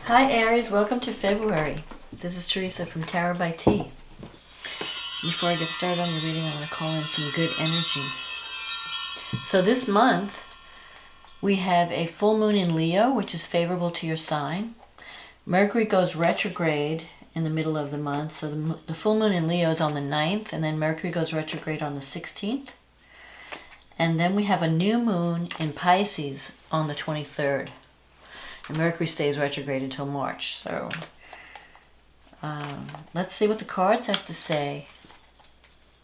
Hi Aries, welcome to February. This is Teresa from Tarot by T. Before I get started on your reading, I'm going to call in some good energy. So this month, we have a full moon in Leo, which is favorable to your sign. Mercury goes retrograde in the middle of the month, so the full moon in Leo is on the 9th, and then Mercury goes retrograde on the 16th. And then we have a new moon in Pisces on the 23rd. And Mercury stays retrograde until March. So let's see what the cards have to say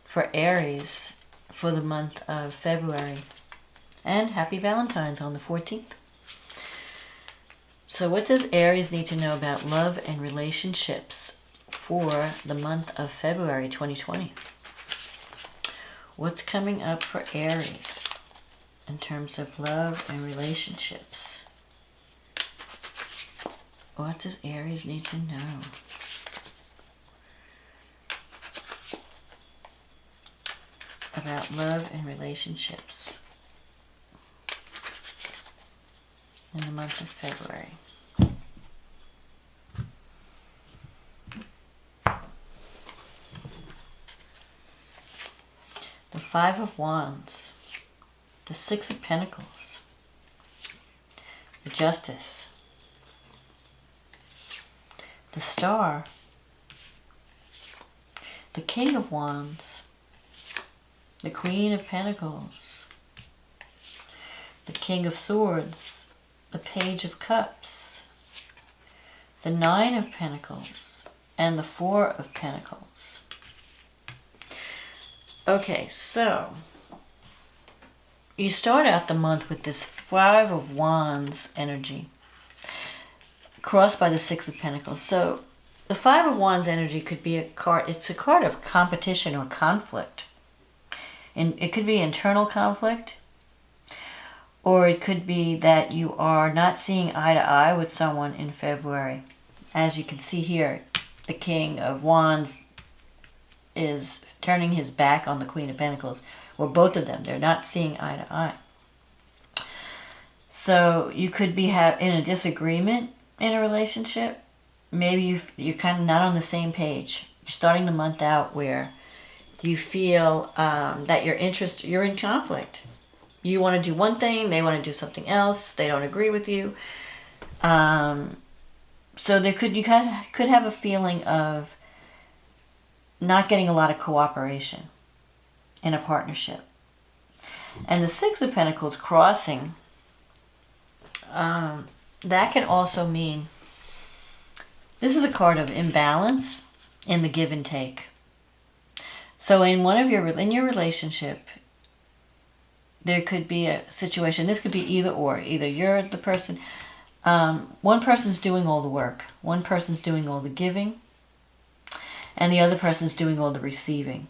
for Aries for the month of February. And happy Valentine's on the 14th. So what does Aries need to know about love and relationships for the month of February 2020? What's coming up for Aries in terms of love and relationships? What does Aries need to know? About love and relationships in the month of February. The Five of Wands, the Six of Pentacles, the Justice, the Star, the King of Wands, the Queen of Pentacles, the King of Swords, the Page of Cups, the Nine of Pentacles, and the Four of Pentacles. Okay, so you start out the month with this Five of Wands energy, crossed by the Six of Pentacles. So the Five of Wands energy could be a card, it's a card of competition or conflict. And it could be internal conflict, or it could be that you are not seeing eye to eye with someone in February. As you can see here, the King of Wands is turning his back on the Queen of Pentacles, or both of them. They're not seeing eye to eye. So you could be in a disagreement in a relationship. Maybe you're kind of not on the same page. You're starting the month out where you feel that you're in conflict. You want to do one thing, they want to do something else, they don't agree with you. So you could have a feeling of not getting a lot of cooperation in a partnership. And the Six of Pentacles crossing, that can also mean this is a card of imbalance in the give and take. So in your relationship, there could be a situation. This could be either or. Either you're the person, one person's doing all the work, one person's doing all the giving, and the other person's doing all the receiving.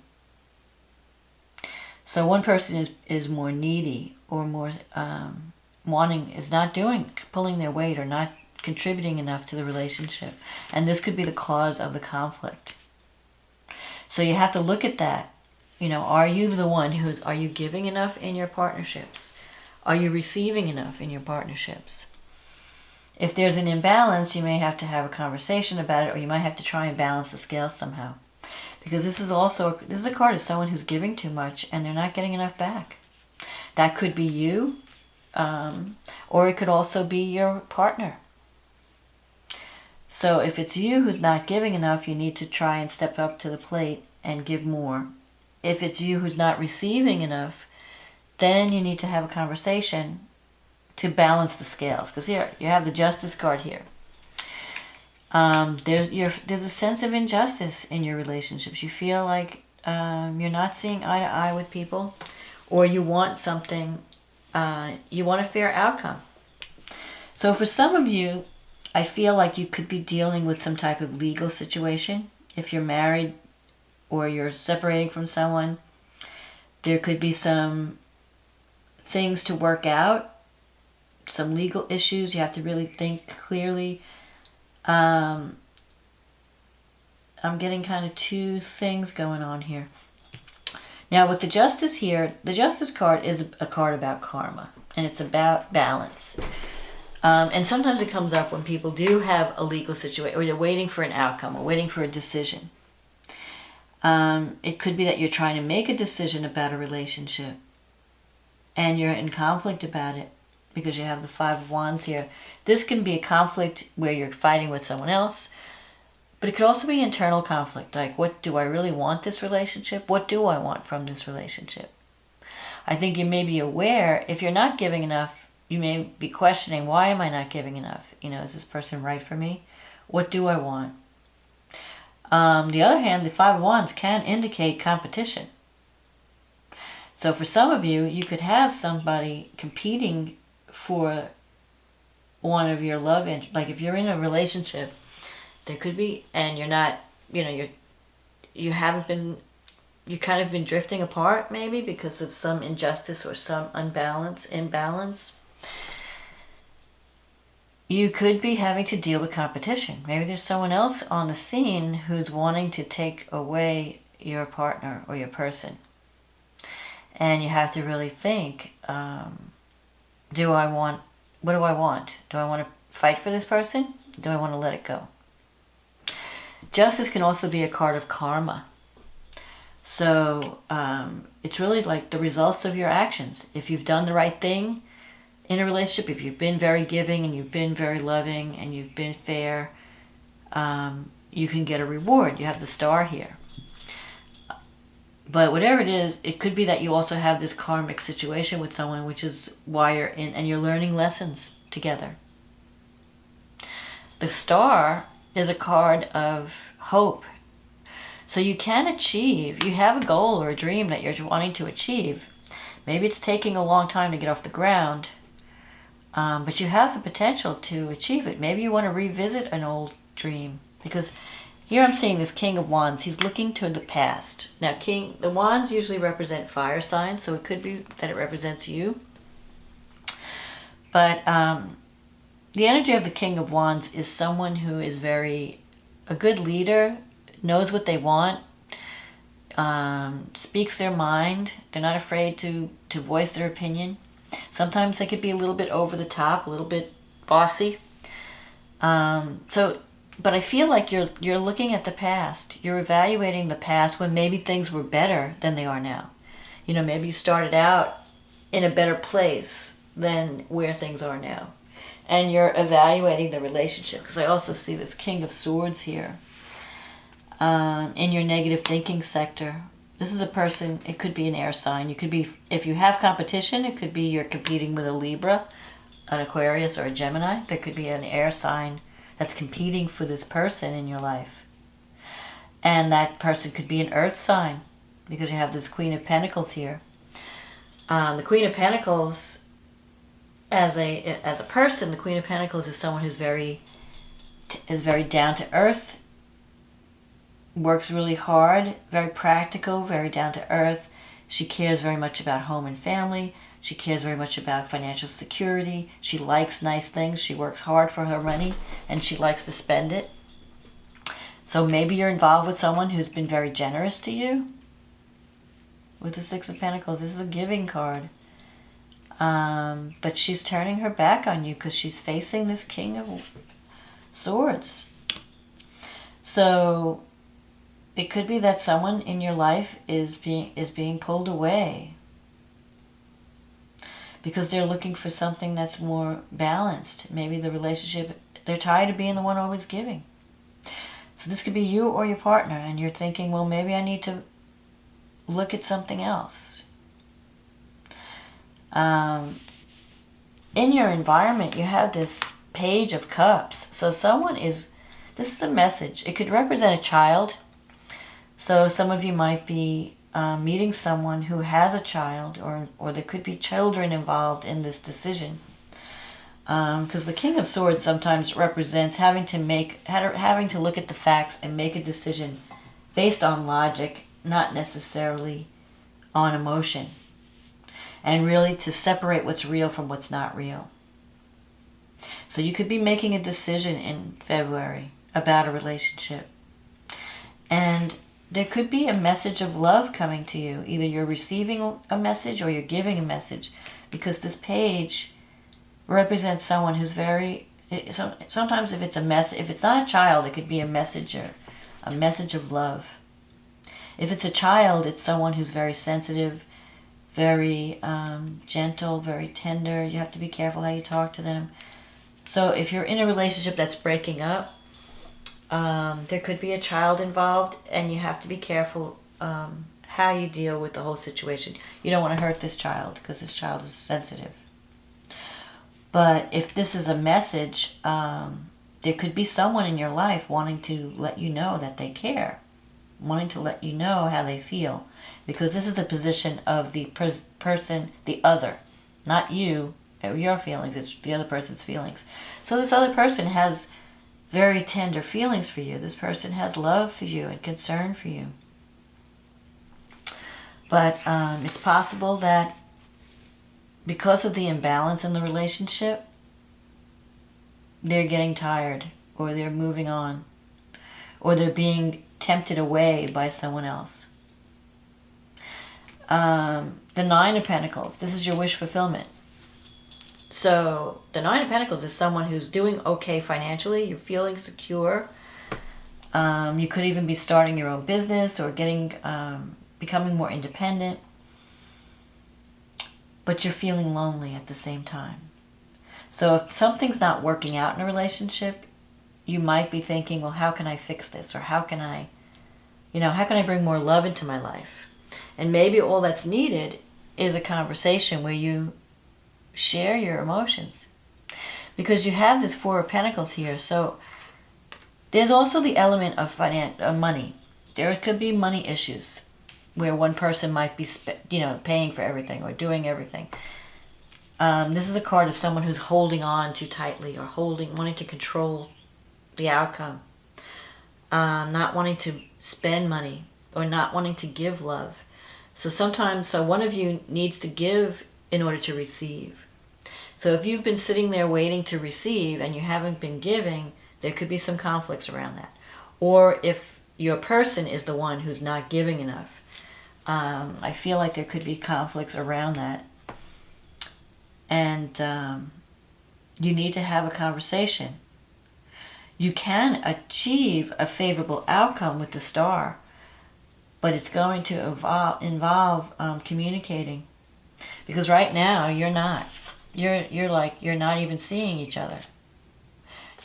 So one person is more needy or more is not pulling their weight or not contributing enough to the relationship. And this could be the cause of the conflict. So you have to look at that. Are you the one are you giving enough in your partnerships? Are you receiving enough in your partnerships? If there's an imbalance, you may have to have a conversation about it, or you might have to try and balance the scales somehow. Because this is a card of someone who's giving too much and they're not getting enough back. That could be you, or it could also be your partner. So if it's you who's not giving enough, you need to try and step up to the plate and give more. If it's you who's not receiving enough, then you need to have a conversation to balance the scales. Because here, you have the Justice card here. There's a sense of injustice in your relationships. You feel like you're not seeing eye to eye with people, or you want something, you want a fair outcome. So for some of you, I feel like you could be dealing with some type of legal situation. If you're married or you're separating from someone, there could be some things to work out, some legal issues. You have to really think clearly. I'm getting kind of two things going on here. Now with the Justice here, the Justice card is a card about karma, and it's about balance. And sometimes it comes up when people do have a legal situation, or they're waiting for an outcome, or waiting for a decision. It could be that you're trying to make a decision about a relationship, and you're in conflict about it, because you have the Five of Wands here. This can be a conflict where you're fighting with someone else, but it could also be internal conflict, like, what do I really want this relationship? What do I want from this relationship? I think you may be aware, if you're not giving enough, you may be questioning, why am I not giving enough? Is this person right for me? What do I want? The other hand, the Five of Wands can indicate competition. So for some of you, you could have somebody competing for one of your love interests. Like if you're in a relationship, there could be, and you're not, you haven't been, you kind of been drifting apart maybe because of some injustice or some imbalance. You could be having to deal with competition. Maybe there's someone else on the scene who's wanting to take away your partner or your person. And you have to really think, what do I want? Do I want to fight for this person? Do I want to let it go? Justice can also be a card of karma. So it's really like the results of your actions. If you've done the right thing in a relationship, if you've been very giving and you've been very loving and you've been fair, you can get a reward. You have the Star here. But whatever it is, it could be that you also have this karmic situation with someone, which is why you're in, and you're learning lessons together. The Star is a card of hope. So you can achieve, you have a goal or a dream that you're wanting to achieve. Maybe it's taking a long time to get off the ground, but you have the potential to achieve it. Maybe you want to revisit an old dream, because here I'm seeing this King of Wands. He's looking to the past. Now, the Wands usually represent fire signs, so it could be that it represents you. But the energy of the King of Wands is someone who is a good leader, knows what they want, speaks their mind. They're not afraid to voice their opinion. Sometimes they could be a little bit over the top, a little bit bossy. But I feel like you're looking at the past. You're evaluating the past when maybe things were better than they are now. Maybe you started out in a better place than where things are now. And you're evaluating the relationship. Because I also see this King of Swords here. In your negative thinking sector. This is a person, it could be an air sign. You could be, if you have competition, it could be you're competing with a Libra, an Aquarius, or a Gemini. There could be an air sign that's competing for this person in your life. And that person could be an earth sign, because you have this Queen of Pentacles here. The Queen of Pentacles, as a person, the Queen of Pentacles is someone who's very down to earth, works really hard, very practical, very down to earth. She cares very much about home and family. She cares very much about financial security. She likes nice things. She works hard for her money, and she likes to spend it. So maybe you're involved with someone who's been very generous to you. With the Six of Pentacles, this is a giving card. But she's turning her back on you because she's facing this King of Swords. So it could be that someone in your life is being pulled away because they're looking for something that's more balanced. Maybe the relationship, they're tired of being the one always giving. So this could be you or your partner, and you're thinking, well, maybe I need to look at something else. In your environment, you have this Page of Cups. So this is a message. It could represent a child. So some of you might be meeting someone who has a child, or there could be children involved in this decision. Because the King of Swords sometimes represents having to look at the facts and make a decision based on logic, not necessarily on emotion. And really to separate what's real from what's not real. So you could be making a decision in February about a relationship. And there could be a message of love coming to you. Either you're receiving a message or you're giving a message. Because this page represents someone who's very, sometimes if it's a mess, if it's not a child, it could be a messenger, a message of love. If it's a child, it's someone who's very sensitive, very gentle, very tender. You have to be careful how you talk to them. So if you're in a relationship that's breaking up, there could be a child involved, and you have to be careful how you deal with the whole situation. You don't want to hurt this child because this child is sensitive. But if this is a message, there could be someone in your life wanting to let you know that they care, wanting to let you know how they feel, because this is the position of the person, the other, not you, your feelings, it's the other person's feelings. So this other person has very tender feelings for you. This person has love for you and concern for you. But it's possible that because of the imbalance in the relationship, they're getting tired, or they're moving on, or they're being tempted away by someone else. The Nine of Pentacles, this is your wish fulfillment. So the Nine of Pentacles is someone who's doing okay financially. You're feeling secure. You could even be starting your own business or becoming more independent. But you're feeling lonely at the same time. So if something's not working out in a relationship, you might be thinking, well, how can I fix this? Or how can I bring more love into my life? And maybe all that's needed is a conversation where you share your emotions. Because you have this Four of Pentacles here, so there's also the element of money. There could be money issues where one person might be paying for everything or doing everything. This is a card of someone who's holding on too tightly or wanting to control the outcome. Not wanting to spend money or not wanting to give love. So one of you needs to give in order to receive. So if you've been sitting there waiting to receive and you haven't been giving, there could be some conflicts around that. Or if your person is the one who's not giving enough, I feel like there could be conflicts around that. And you need to have a conversation. You can achieve a favorable outcome with the star, but it's going to involve communicating. Because right now, you're not. You're not even seeing each other.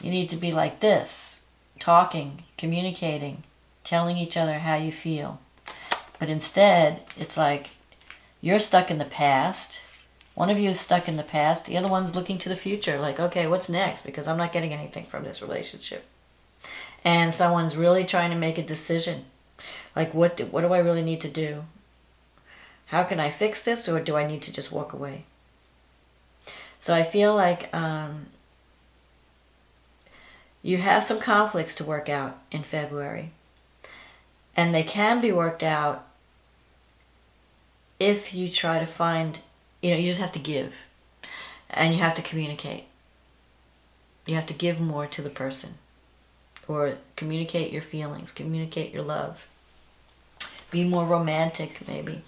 You need to be like this, talking, communicating, telling each other how you feel. But instead, it's like you're stuck in the past. One of you is stuck in the past. The other one's looking to the future. Like, okay, what's next? Because I'm not getting anything from this relationship. And someone's really trying to make a decision. Like, what do I really need to do? How can I fix this, or do I need to just walk away? So I feel like you have some conflicts to work out in February. And they can be worked out if you try to find, you just have to give. And you have to communicate. You have to give more to the person. Or communicate your feelings, communicate your love. Be more romantic, maybe.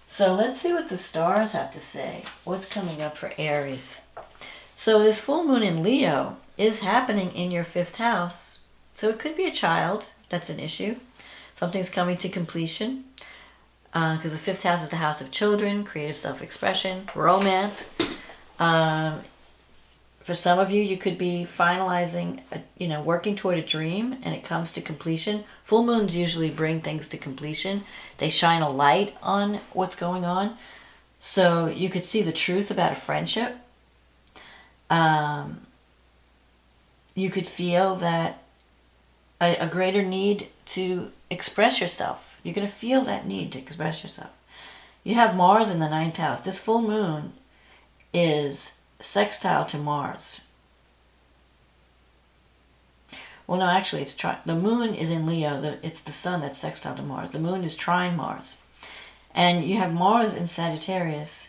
So let's see what the stars have to say. What's coming up for Aries? So this full moon in Leo is happening in your 5th house. So it could be a child. That's an issue. Something's coming to completion. Because the 5th house is the house of children, creative self-expression, romance. For some of you, you could be finalizing, working toward a dream, and it comes to completion. Full moons usually bring things to completion. They shine a light on what's going on. So you could see the truth about a friendship. You could feel that a greater need to express yourself. You're going to feel that need to express yourself. You have Mars in the 9th house. This full moon is sextile to Mars. Well, no, actually, the moon is in Leo. It's the sun that's sextile to Mars. The moon is trine Mars. And you have Mars in Sagittarius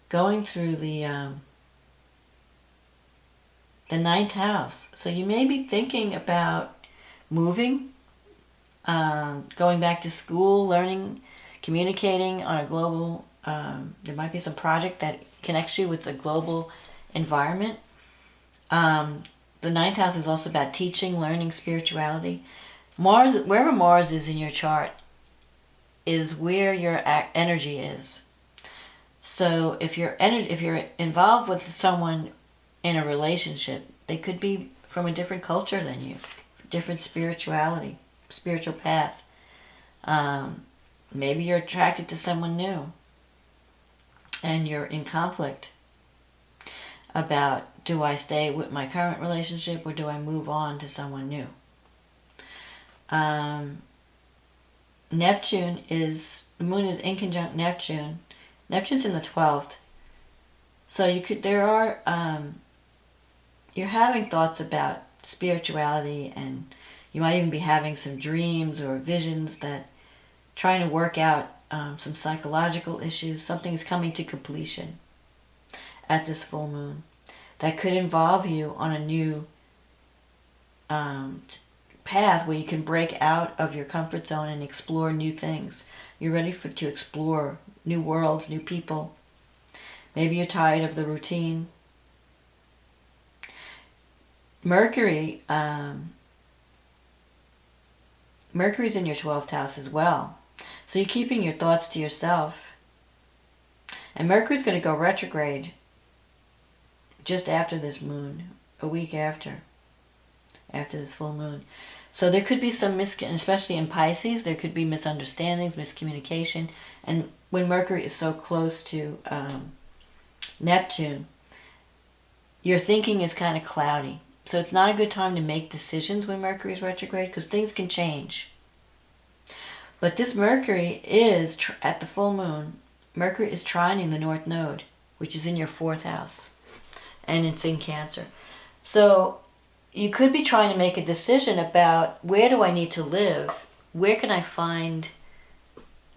going through the 9th house. So you may be thinking about moving, going back to school, learning, communicating on a global, there might be some project that connects you with the global environment. The ninth house is also about teaching, learning, spirituality. Mars, wherever Mars is in your chart, is where your energy is. So if you're involved with someone in a relationship, they could be from a different culture than you, different spirituality, spiritual path. Maybe you're attracted to someone new and you're in conflict about, do I stay with my current relationship or do I move on to someone new? Neptune is, the moon is in conjunct Neptune. Neptune's in the 12th. So you're having thoughts about spirituality, and you might even be having some dreams or visions that trying to work out some psychological issues. Something is coming to completion at this full moon that could involve you on a new path where you can break out of your comfort zone and explore new things. You're ready to explore new worlds, new people. Maybe you're tired of the routine. Mercury's in your 12th house as well. So you're keeping your thoughts to yourself. And Mercury's going to go retrograde just after this moon, a week after this full moon. So there could be some especially in Pisces, there could be misunderstandings, miscommunication. And when Mercury is so close to Neptune, your thinking is kind of cloudy. So it's not a good time to make decisions when Mercury is retrograde, because things can change. But this Mercury is, at the full moon, Mercury is trining the North Node, which is in your 4th house. And it's in Cancer. So you could be trying to make a decision about, where do I need to live? Where can I find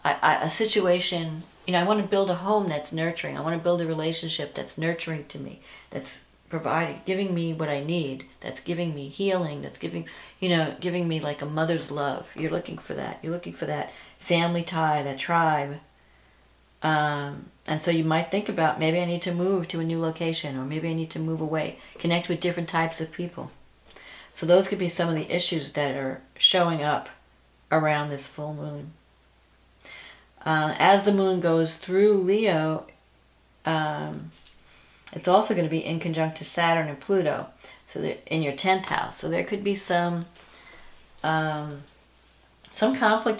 a situation? I want to build a home that's nurturing. I want to build a relationship that's nurturing to me, that's providing, giving me what I need, that's giving me healing, that's giving me like a mother's love. You're looking for that. You're looking for that family tie, that tribe. And so you might think about, maybe I need to move to a new location, or maybe I need to move away, connect with different types of people. So those could be some of the issues that are showing up around this full moon. As the moon goes through Leo, it's also going to be in conjunct to Saturn and Pluto, so in your 10th house. So there could be some conflict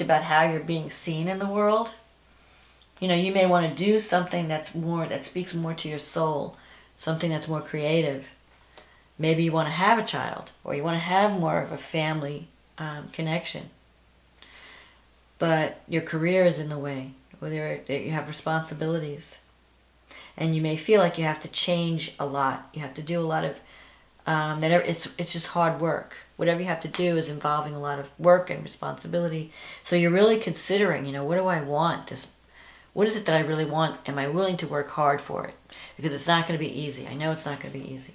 about how you're being seen in the world. You may want to do something that speaks more to your soul, something that's more creative. Maybe you want to have a child, or you want to have more of a family connection. But your career is in the way, or you have responsibilities. And you may feel like you have to change a lot. You have to do a lot of, it's just hard work. Whatever you have to do is involving a lot of work and responsibility. So you're really considering, what do I want? What is it that I really want? Am I willing to work hard for it? Because it's not going to be easy. I know it's not going to be easy.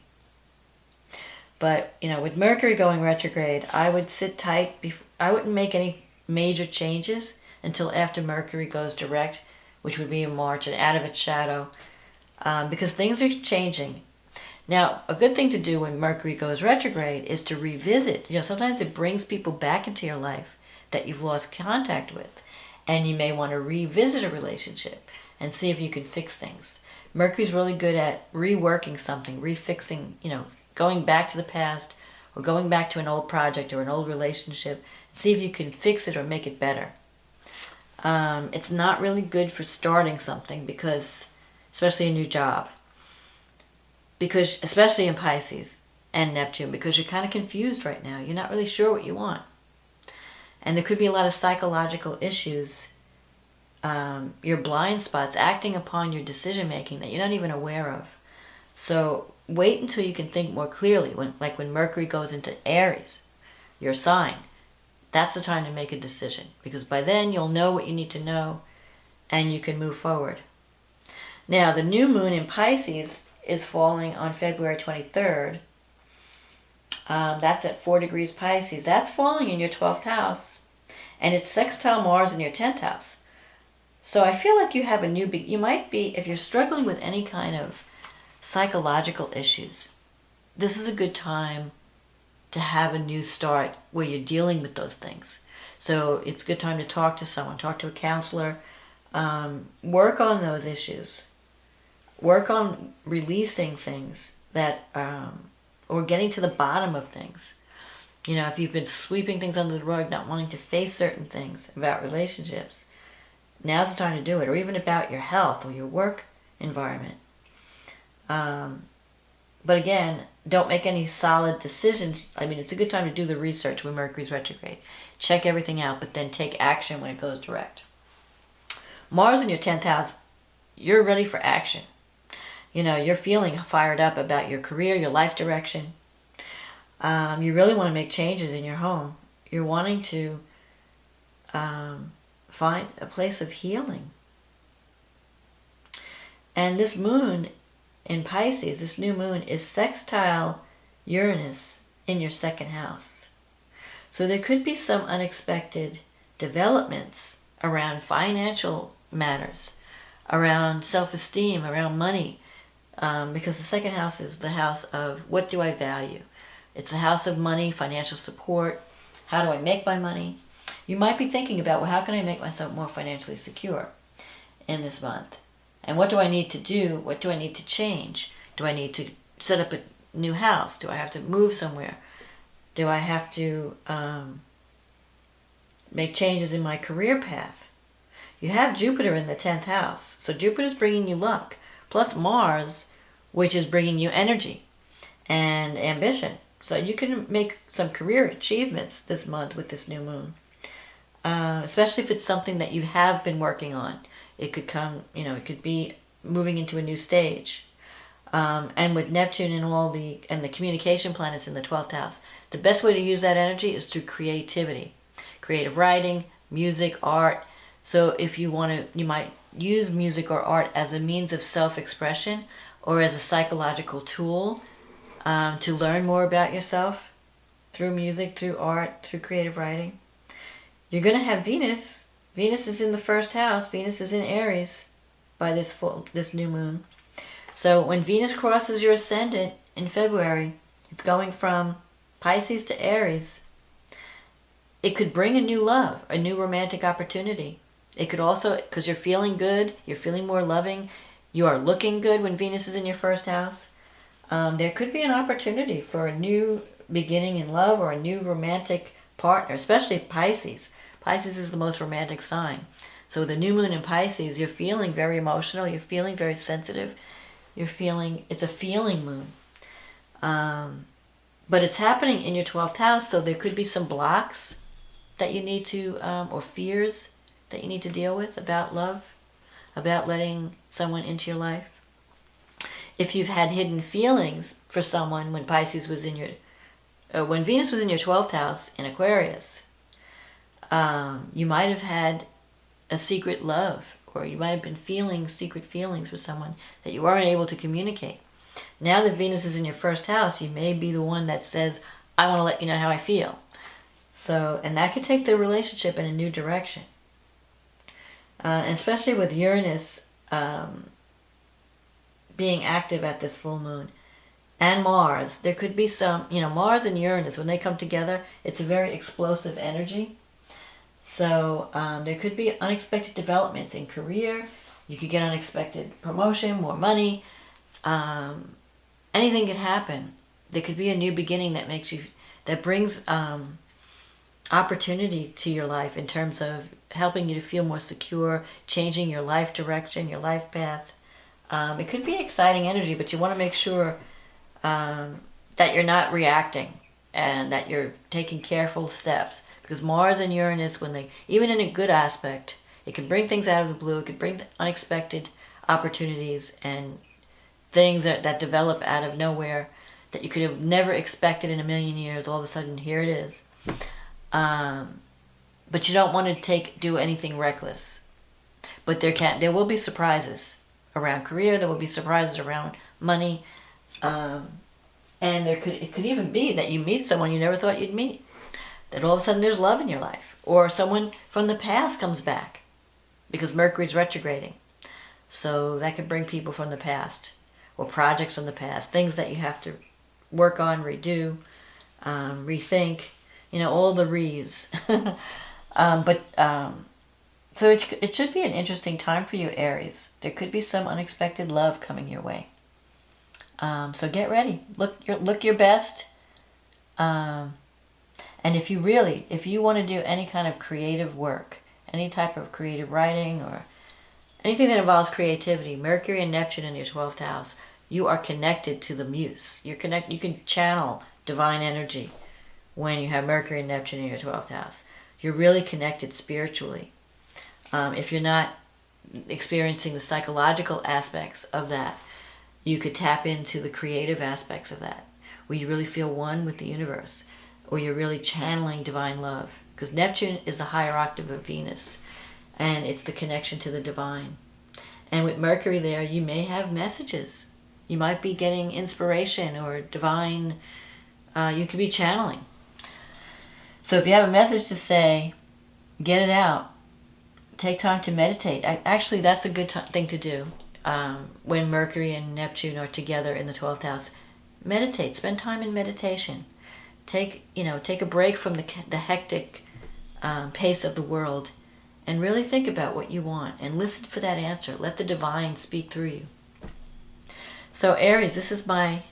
But, with Mercury going retrograde, I would sit tight. I wouldn't make any major changes until after Mercury goes direct, which would be in March, and out of its shadow. Because things are changing. Now, a good thing to do when Mercury goes retrograde is to revisit. Sometimes it brings people back into your life that you've lost contact with. And you may want to revisit a relationship and see if you can fix things. Mercury's really good at reworking something, refixing, going back to the past, or going back to an old project or an old relationship. See if you can fix it or make it better. It's not really good for starting something, because, especially a new job, because especially in Pisces and Neptune, because you're kind of confused right now. You're not really sure what you want. And there could be a lot of psychological issues, your blind spots acting upon your decision making that you're not even aware of. So wait until you can think more clearly. When Mercury goes into Aries, your sign, that's the time to make a decision, because by then you'll know what you need to know and you can move forward. Now, the new moon in Pisces is falling on February 23rd. That's at 4 degrees Pisces. That's falling in your 12th house. And it's sextile Mars in your 10th house. So I feel like you have a new, you might be, if you're struggling with any kind of psychological issues, this is a good time to have a new start where you're dealing with those things. So it's a good time to talk to someone, talk to a counselor, work on those issues, work on releasing things that, or getting to the bottom of things. You know, if you've been sweeping things under the rug, not wanting to face certain things about relationships, now's the time to do it, or even about your health or your work environment. But again, don't make any solid decisions. I mean, it's a good time to do the research when Mercury's retrograde. Check everything out, but then take action when it goes direct. Mars in your 10th house, you're ready for action. You know, you're feeling fired up about your career, your life direction. You really want to make changes in your home. You're wanting to find a place of healing. And this moon in Pisces, this new moon, is sextile Uranus in your 2nd house. So there could be some unexpected developments around financial matters, around self-esteem, around money, because the 2nd house is the house of what do I value. It's a house of money, financial support. How do I make my money? You might be thinking about, well, how can I make myself more financially secure in this month? And what do I need to do? What do I need to change? Do I need to set up a new house? Do I have to move somewhere? Do I have to make changes in my career path? You have Jupiter in the 10th house. So Jupiter's bringing you luck. Plus Mars, which is bringing you energy and ambition. So you can make some career achievements this month with this new moon. Especially if it's something that you have been working on. It could come, you know, it could be moving into a new stage. And with Neptune and all the communication planets in the 12th house, the best way to use that energy is through creativity. Creative writing, music, art. So if you want to, you might use music or art as a means of self-expression or as a psychological tool to learn more about yourself through music, through art, through creative writing. You're going to have Venus. Venus is in the 1st house. Venus is in Aries by this new moon. So when Venus crosses your ascendant in February, it's going from Pisces to Aries. It could bring a new love, a new romantic opportunity. It could also, because you're feeling good, you're feeling more loving, you are looking good when Venus is in your 1st house. There could be an opportunity for a new beginning in love or a new romantic partner, especially Pisces. Pisces is the most romantic sign. So the new moon in Pisces, you're feeling very emotional, you're feeling very sensitive, it's a feeling moon. But it's happening in your 12th house, so there could be some blocks that you need to, or fears that you need to deal with about love, about letting someone into your life. If you've had hidden feelings for someone when Pisces was in your, when Venus was in your 12th house in Aquarius, you might have had a secret love, or you might have been feeling secret feelings with someone that you weren't able to communicate. Now that Venus is in your 1st house, you may be the one that says, I want to let you know how I feel. So, and that could take the relationship in a new direction. And especially with Uranus being active at this full moon, and Mars, there could be some, Mars and Uranus, when they come together, it's a very explosive energy. So there could be unexpected developments in career. You could get unexpected promotion, more money. Anything could happen. There could be a new beginning that brings opportunity to your life in terms of helping you to feel more secure, changing your life direction, your life path. It could be exciting energy, but you want to make sure that you're not reacting and that you're taking careful steps. Because Mars and Uranus, even in a good aspect, it can bring things out of the blue. It could bring unexpected opportunities and things that develop out of nowhere that you could have never expected in a million years. All of a sudden, here it is. But you don't want to do anything reckless. But there will be surprises around career. There will be surprises around money, and it could even be that you meet someone you never thought you'd meet. That all of a sudden there's love in your life, or someone from the past comes back. because Mercury's retrograding. So that could bring people from the past, or projects from the past, things that you have to work on, redo, rethink, all the re's. So it should be an interesting time for you, Aries. There could be some unexpected love coming your way. So get ready. Look your best. And if you want to do any kind of creative work, any type of creative writing or anything that involves creativity, Mercury and Neptune in your 12th house, you are connected to the muse. You can channel divine energy when you have Mercury and Neptune in your 12th house. You're really connected spiritually. If you're not experiencing the psychological aspects of that, you could tap into the creative aspects of that, where you really feel one with the universe, or you're really channeling divine love. Because Neptune is the higher octave of Venus, and it's the connection to the divine. And with Mercury there, you may have messages. You might be getting inspiration or divine, you could be channeling. So if you have a message to say, get it out. Take time to meditate. Actually, that's a good thing to do when Mercury and Neptune are together in the 12th house. Meditate. Spend time in meditation. Take a break from the hectic pace of the world and really think about what you want and listen for that answer. Let the divine speak through you. So Aries, this is my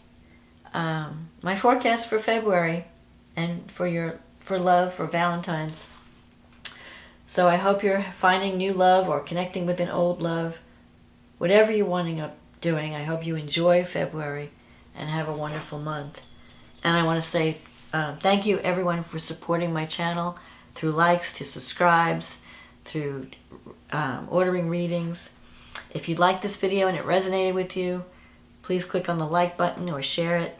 forecast for February and for love, for Valentine's. So I hope you're finding new love or connecting with an old love. Whatever you're wanting up doing, I hope you enjoy February and have a wonderful month. And I want to say thank you everyone for supporting my channel through likes, to subscribes, through ordering readings. If you like this video and it resonated with you, please click on the like button or share it.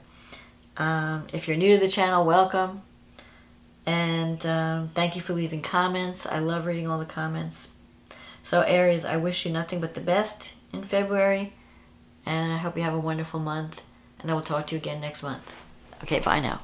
If you're new to the channel, welcome. And thank you for leaving comments. I love reading all the comments. So Aries, I wish you nothing but the best in February. And I hope you have a wonderful month. And I will talk to you again next month. Okay, bye now.